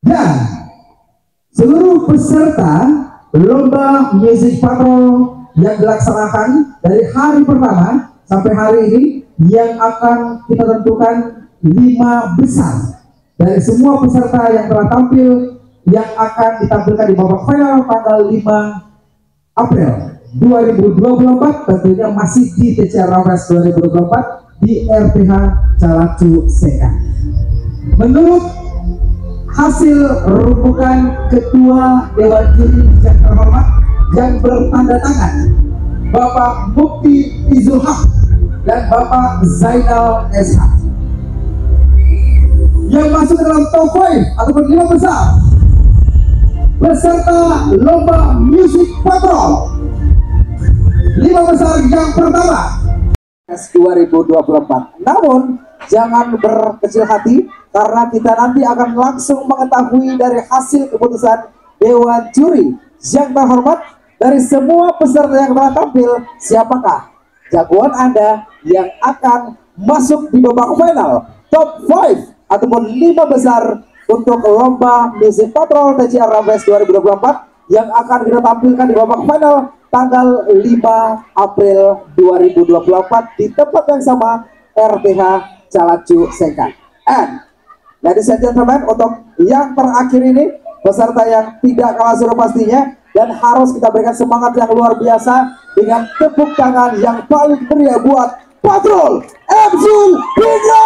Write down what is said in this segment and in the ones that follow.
Dan seluruh peserta lomba Music Patrol yang dilaksanakan dari hari pertama sampai hari ini, yang akan kita tentukan 5 besar dari semua peserta yang telah tampil, yang akan ditampilkan di babak final tanggal 5 April 2024, tentunya masih di TCR Raffles 2024 di RPH Calacu Seka. Menurut hasil rumpukan Ketua Dewan Juri yang terhormat yang bertanda tangan Bapak Mukti Izul Haq dan Bapak Zainal SH, yang masuk ke dalam top 5 ataupun 5 besar peserta lomba Music Patrol 5 besar yang pertama 2024. Namun jangan berkecil hati, karena kita nanti akan langsung mengetahui dari hasil keputusan Dewan Juri yang terhormat dari semua peserta yang telah tampil, siapakah jagoan Anda yang akan masuk di babak final top 5 ataupun 5 besar untuk lomba Music Patrol TCR Raffles 2024 yang akan kita tampilkan di babak final tanggal 5 April 2024 di tempat yang sama, RPH Calacu Seka. And ladies and gentlemen, untuk yang terakhir ini, peserta yang tidak kalah seru pastinya, dan harus kita berikan semangat yang luar biasa dengan tepuk tangan yang paling meriah buat Patrol Emzul Bina.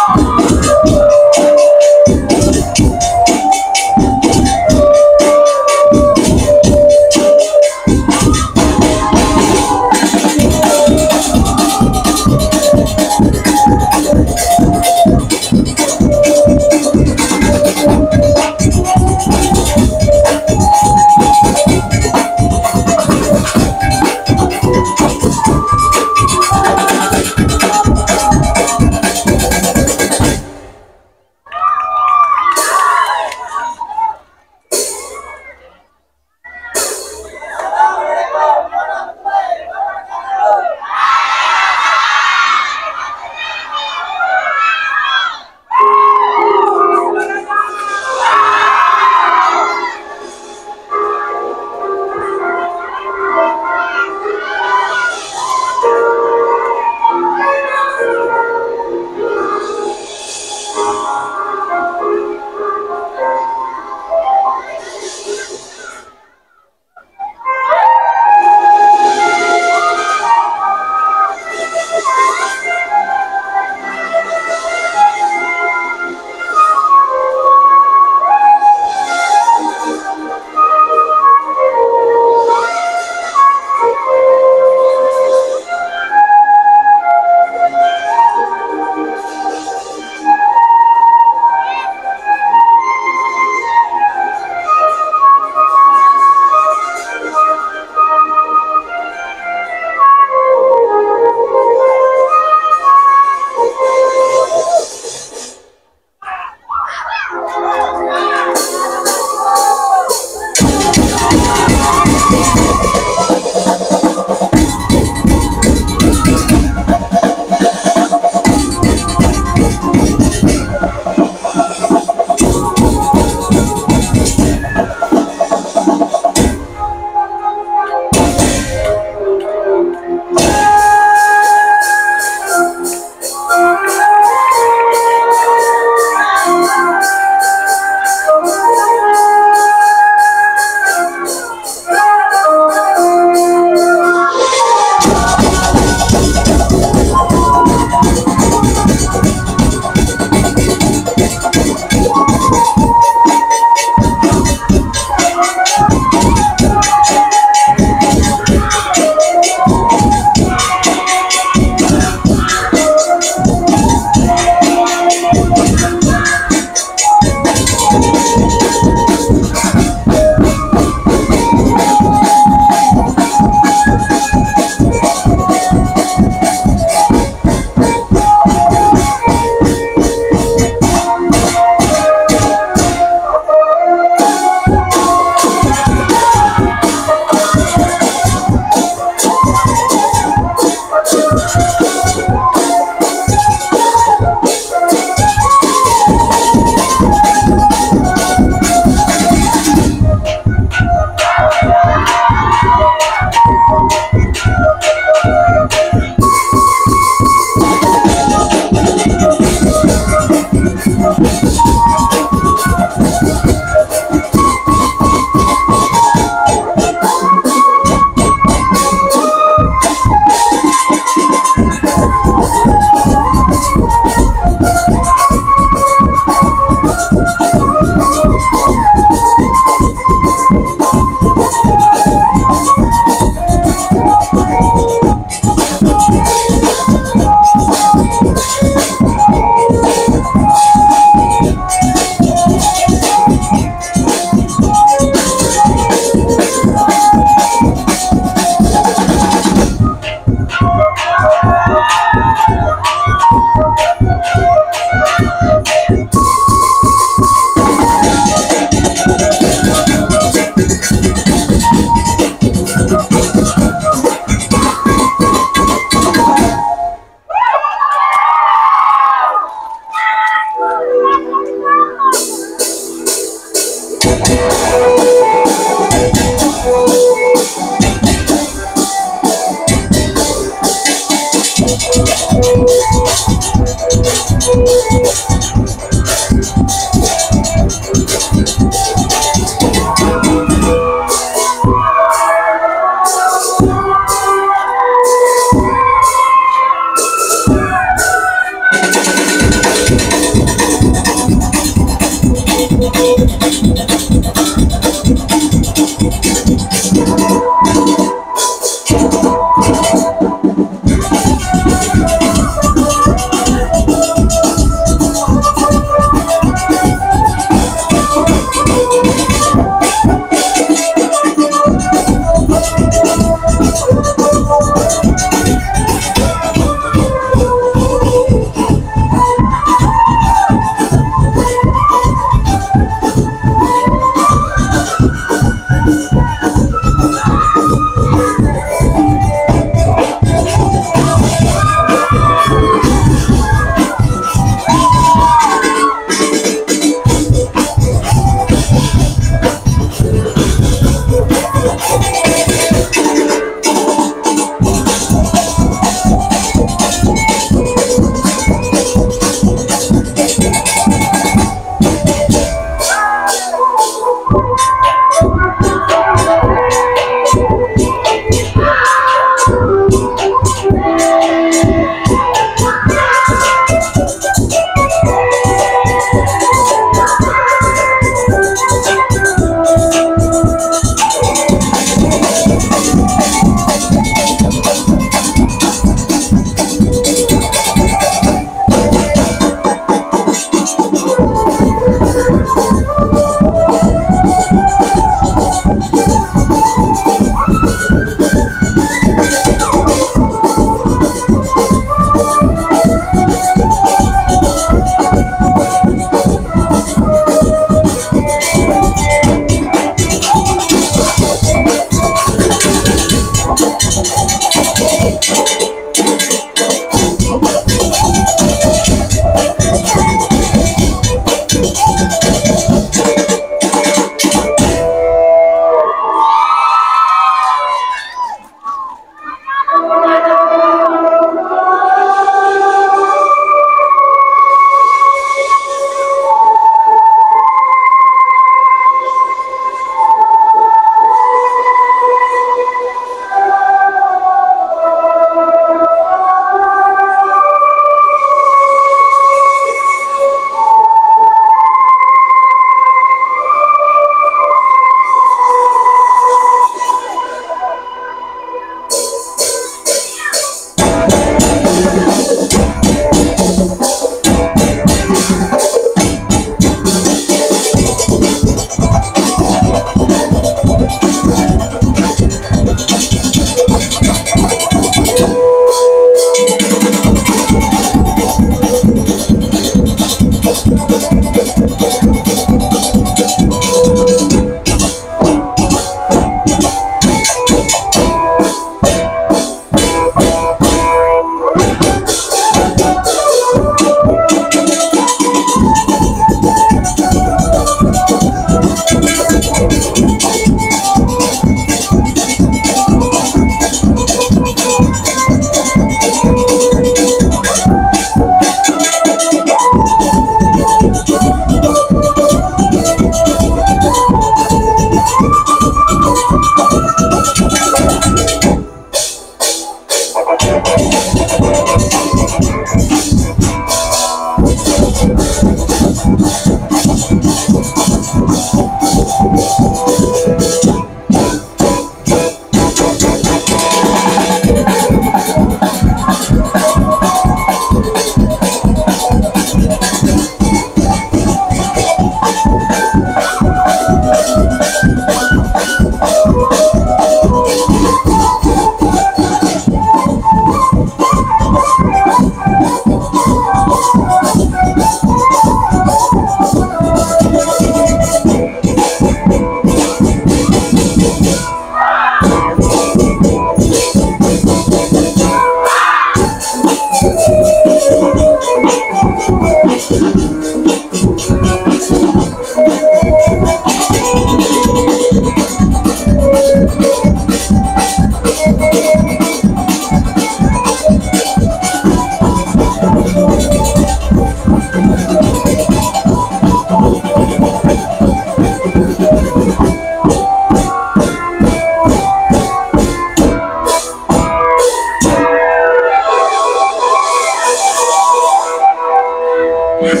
Mantap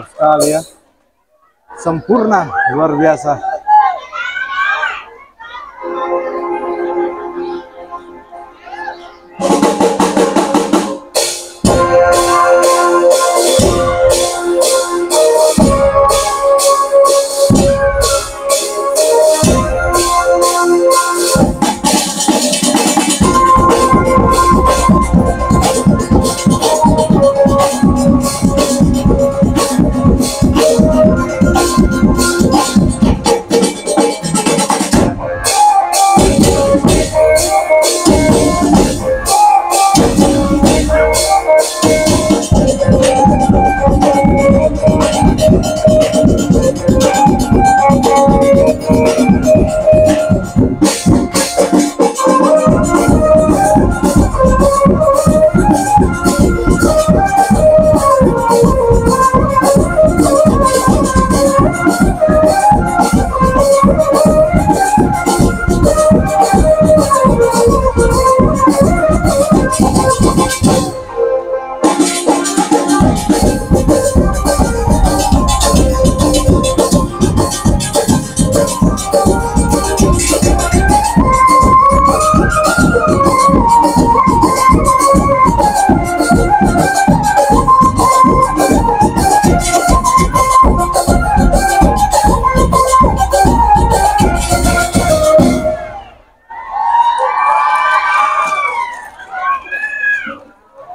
sekali ya, sempurna, luar biasa.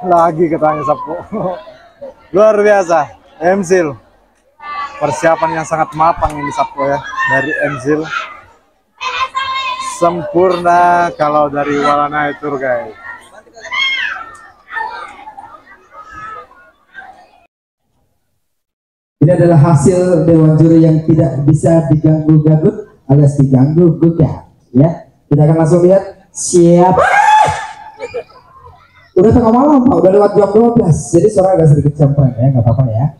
Lagi katanya Sapu. Luar biasa, Emzil. Persiapan yang sangat matang ini Sapu ya dari Emzil. Sempurna kalau dari Walana itu guys. Ini adalah hasil dewan juri yang tidak bisa diganggu-gagut alias diganggu-gugat ya. Kita akan langsung lihat. Siap. Udah tengah malam Pak, udah lewat jam 12, jadi suara agak sedikit cempreng ya, nggak apa-apa ya.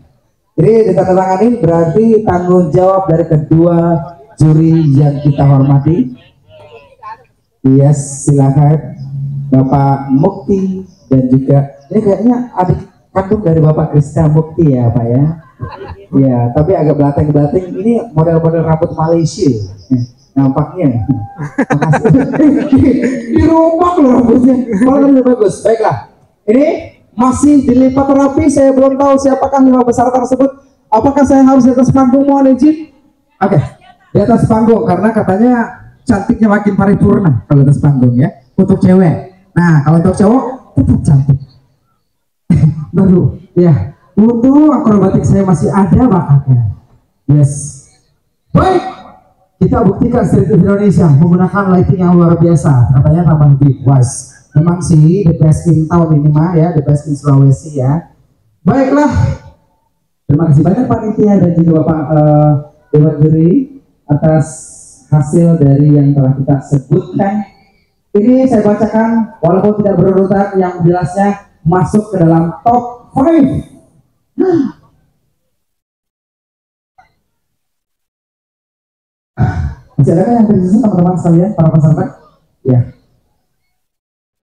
Ini ditandatangani berarti tanggung jawab dari kedua juri yang kita hormati. Yes, silakan Bapak Mukti dan juga ini kayaknya adik kandung dari Bapak Krista Mukti ya Pak ya. Ya, tapi agak belateng-belateng. Ini model-model rambut Malaysia. Nampaknya. Dirobak loh rambutnya. Malah lebih bagus. Baiklah. Ini masih dilipat rapi. Saya belum tahu siapakah 5 peserta tersebut. Apakah saya harus di atas panggung? Mohon izin. Oke. Di atas panggung karena katanya cantiknya makin paripurna kalau di atas panggung ya. Untuk cewek. Nah, kalau untuk cowok tetap cantik. Baru ya. Untuk akrobatik saya masih ada bakatnya. Yes. Baik. Kita buktikan Street Indonesia menggunakan lighting yang luar biasa, katanya tambah lebih puas. Memang sih the best in town ini mah ya, the best in Sulawesi ya. Baiklah, terima kasih banyak panitia dan juga Bapak Dewan Juri atas hasil dari yang telah kita sebutkan. Ini saya bacakan walaupun tidak berurutan, yang jelasnya masuk ke dalam top 5. Masih ada yang tersisa teman-teman sekalian para peserta? Ya.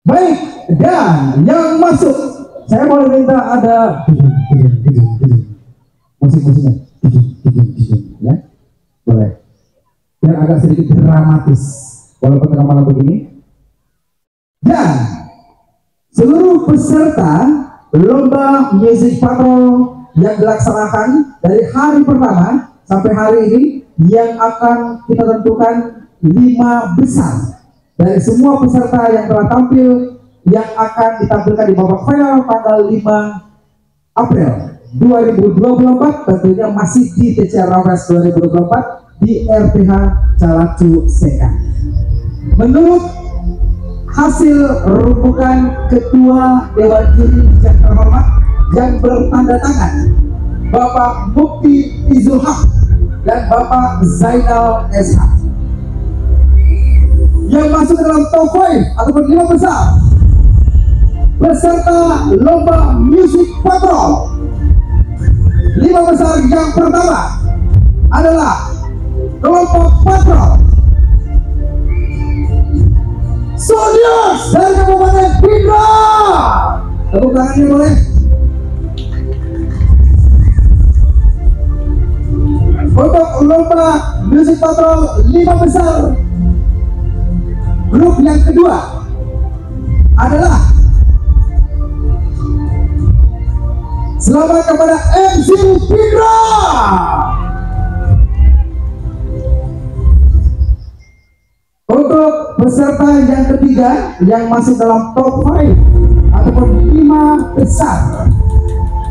Baik, dan yang masuk saya mau minta ada musik-musiknya ya, boleh biar agak sedikit dramatis walaupun tengah malam begini. Dan seluruh peserta lomba Music Patrol yang dilaksanakan dari hari pertama sampai hari ini, yang akan kita tentukan 5 besar dari semua peserta yang telah tampil yang akan ditampilkan di babak final tanggal 5 April 2024, tentunya masih di TCR Rawes 2024 di RPH Calacu Seka. Menurut hasil rumpukan ketua Dewan Juri yang terhormat yang bertanda tangan Bapak Mukti Izul Haq dan Bapak Zainal SH, yang masuk dalam top 5 ataupun 5 besar peserta lomba Music Patrol. 5 besar yang pertama adalah kelompok Patrol. Soldiers dari Kabupaten Pindra. Tepuk tangannya boleh. Untuk lomba Music Patrol 5 besar, grup yang kedua adalah selamat kepada MC Pindra. Untuk peserta yang ketiga yang masih dalam top 5 ataupun 5 besar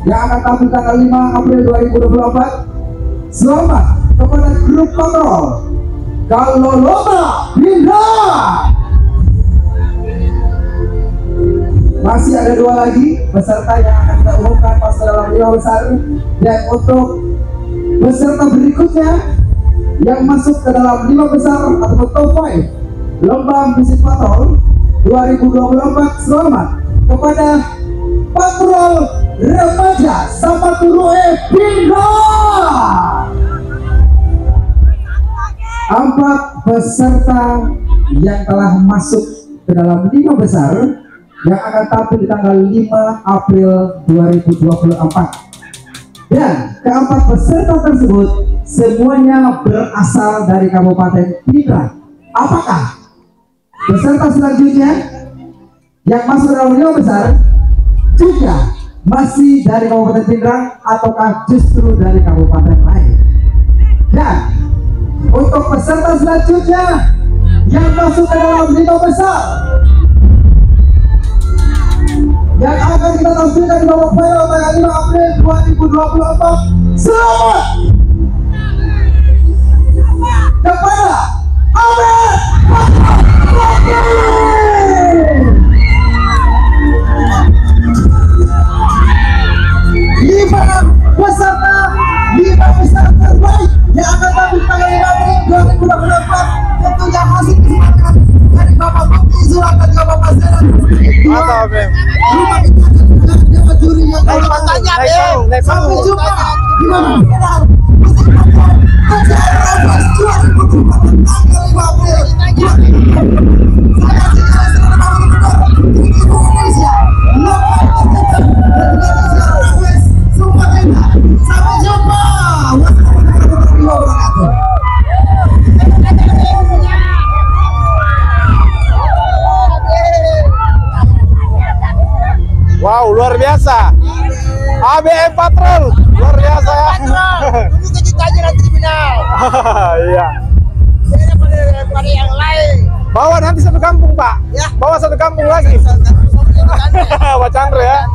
yang akan tampil tanggal 5 April 2024, selamat kepada grup patrol Kaloloma Pindra. Masih ada 2 lagi peserta yang akan kita umumkan masuk dalam 5 besar. Dan untuk peserta berikutnya yang masuk ke dalam 5 besar atau top 5 lomba Music Patrol 2024, selamat kepada Patrol Remaja Sampaturuhe Pindra. 4 peserta yang telah masuk ke dalam 5 besar yang akan tampil di tanggal 5 April 2024. Dan keempat peserta tersebut semuanya berasal dari Kabupaten Pindra. Apakah peserta selanjutnya yang masuk dalam 5 besar juga masih dari Kabupaten Pindra ataukah justru dari kabupaten lain? Dan untuk peserta selanjutnya yang masuk ke dalam 5 besar yang akan kita tampilkan di babak final tanggal 5 April 2024, selamat kepada Ahmed Lima peserta 5 besar terbaik yang akan tampil tanggal 5 April 2024. Tentunya hasil kesempatan dari Bapak Bukti Zulan dan Bapak Zeran. Mantap, Bem. Rumah kita adalah dewa juri yang sampai jumpa di babak final Music Patrol Kejar Robas 2024 tanggal 5 April 2024. Saya Cika Serena Indonesia, Lomba Terdekat dan Indonesia Robas semua kita. Sampai jumpa. Wassalamualaikum warahmatullahi wabarakatuh. Wow, luar biasa. ABM Patrol, luar biasa ya. Tunggu kejutannya nanti di final. Iya. Saya pada yang lain. Bawa nanti satu kampung, Pak. Ya. Bawa satu kampung lagi. Pak Chandra ya.